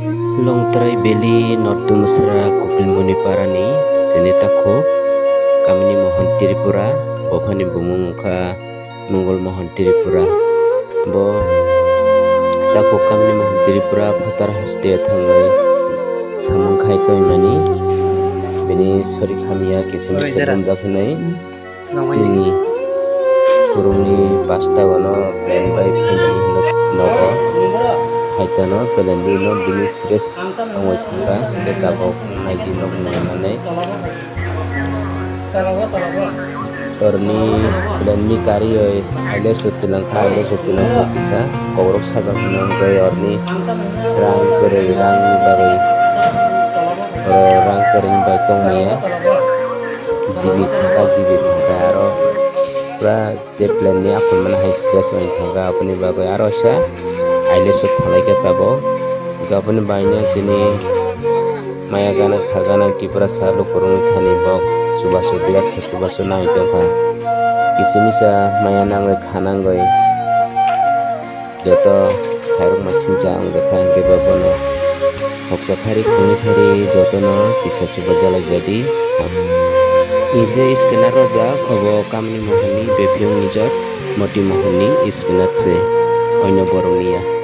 Longtrai beli notu mesra Kokil Muni Parani senitaku kamini mohon Tripura bopani bumungka Mongol mohon Tripura bo taku kamini mohon Tripura phatar hastia thangai samungkhai toimani bini sori khamia kisim sebum jakhnai tini kurungi pasta gono plan by family nogo haitano pelandi no bini stress angoi thanga betabo naiji nog nanai orni pelandi kari oi ale sutulang kisa korok sabak nanggai orni rang ni bagai rang kering bai tongmaya jibit thanga aro pura je plan ni apun mana hai stress oi thanga apni bagai aro sa aile sut thalai ke tabo gapun baina sini maya gana khagana kipra salu kurung thani bok subasu birat subasu nai tongkha kisimisa maya nangai khanangoi joto khairok masinja ang jakha ke babono hoksa khari khuni khari joto no kisa subajala jadi ije iskena roja khobo kamni mohoni bepyong nijot moti mohoni iskenat se oino boroniya